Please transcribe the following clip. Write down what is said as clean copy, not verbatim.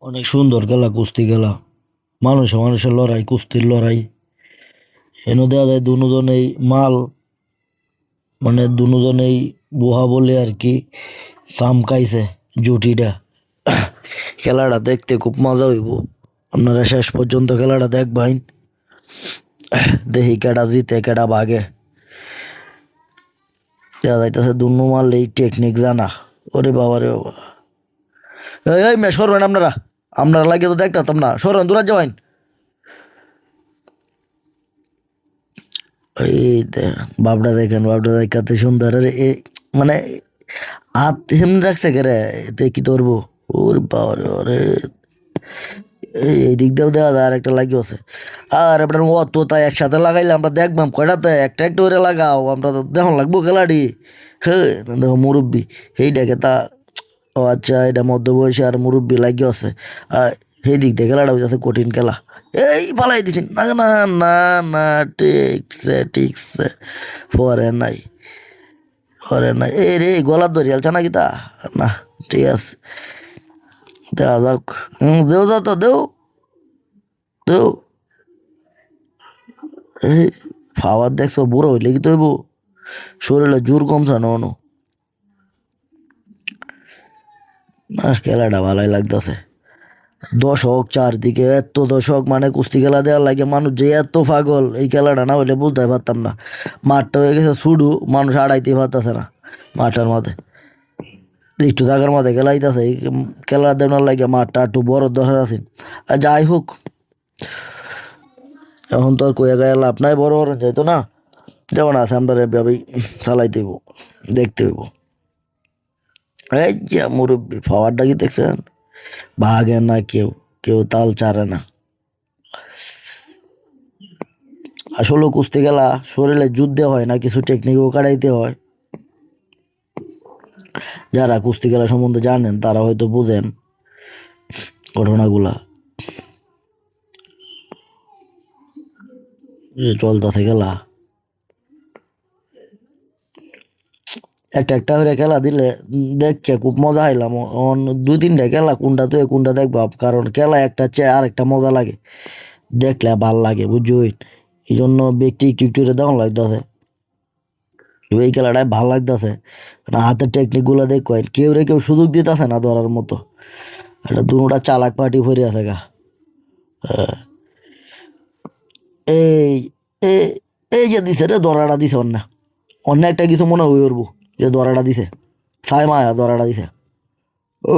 অনেক সুন্দর খেলা, কুস্তি খেলা। মানুষের লড়াই, কুস্তির লড়াই। এনে দেওয়া যায় দুজনেই মাল, মানে দুজনেই বুহা বলে আর কি চামকাইছে জুটিটা। খেলাটা দেখতে খুব মজা হইব। আপনারা শেষ পর্যন্ত খেলাটা দেখবেন। দেখি কেডা জিতে কেডা ভাগে। দেখা যাইতেছে দুনু মারলে এই টেকনিক জানা। ওরে বাবা রে বাবা। এই মে সরবেন আপনারা, আপনারা লাগিয়ে তো দেখতাম না, সরবেন দূরা যাবেন। এই বাপটা দেখেন, বাপটা দেখাতে সুন্দর। আরে মানে হাত হেমনি রাখছে কে রে, এতে কি ধরবো? ওর বাবা রে, ওরে এই দিক দিয়েও দেওয়া যায়, আর একটা লাগিয়েছে। আর আপনার অত তাই একসাথে লাগাইলে আমরা দেখবাম কয়টাতে একটা একটা করে লাগাও, আমরা তো দেখুন লাগবো খেলাটি। হ্যাঁ, দেখো মুরব্বী সেই দেখে তা। ও আচ্ছা, এটা মধ্যবয়সী আর মুরব্বী লাগিয়েছে। আর সেই দিক দিয়ে খেলাটা হইতেছে কঠিন খেলা। এই পালাই দিছি না না না না, ঠিকছে ঠিকছে। পরে নাই, পরে নাই। এই রে গলার ধরি আলছা নাকি তা? না, ঠিক আছে, দেওয়া যাক। দেও যা তো দেও, দেও। এই ফাওয়ার দেখছো, বুড়ো হইলে কি তৈব, শরীরে জোর কমছে না অনু। না, খেলাটা ভালোই লাগতেছে। দর্শক চারদিকে এত দর্শক, মানে কুস্তি খেলা দেওয়ার লাগে মানুষ যে এত পাগল, এই খেলাটা না হইলে বুঝতে পারতাম না। মাঠটা হয়ে গেছে শুধু, মানুষ আড়াইতে পারতেছে না মাঠের মধ্যে। একটু জায়গার মধ্যে খেলাইতেছে এই খেলা দেওয়ার লাগে, মাঠটা একটু বড় দরকার আছে। আর যাই হোক, এখন তো আর কয়ে গায়ে লাভ নাই, বড় বড় যাইতো না, যেমন আছে আমরা এভাবেই চালাইতে হইব, দেখতে হইব। এই যে মুরব্বী পাওয়ারটা কি দেখছেন? ভাগে না কেউ, কেউ তাল চারে না। আসলে কুস্তি খেলা শরীরে যুদ্ধে হয় না, কিছু টেকনিকও কাটাইতে হয়। যারা কুস্তি খেলা সম্বন্ধে জানেন তারা হয়তো বুঝেন ঘটনাগুলা। চলতেছে খেলা, একটা একটা করে খেলা দিলে দেখে খুব মজা হইলাম। দুই তিনটা খেলা কোনটা তুই কোনটা দেখবো, কারণ খেলা একটা চেয়ে আর একটা মজা লাগে, দেখলে ভাল লাগে বুঝুই। এই জন্য ব্যক্তি একটু একটু করে দেখানো লাগতেছে। এই খেলাটাই ভাল লাগতেছে, হাতের টেকনিক গুলো দেখবেন, কেউ রে কেউ সুযোগ দিতেছে না ধরার মতো। এটা দুটা চালাক পার্টি ভরে আছে গা। এই এই এই যে দিছে রে, দরাটা দিছে অন্য, অন্য একটা কিছু মনে হয়ে উঠবো যে দরাটা দিছে, ছাই মায়া দরাটা দিছে। ও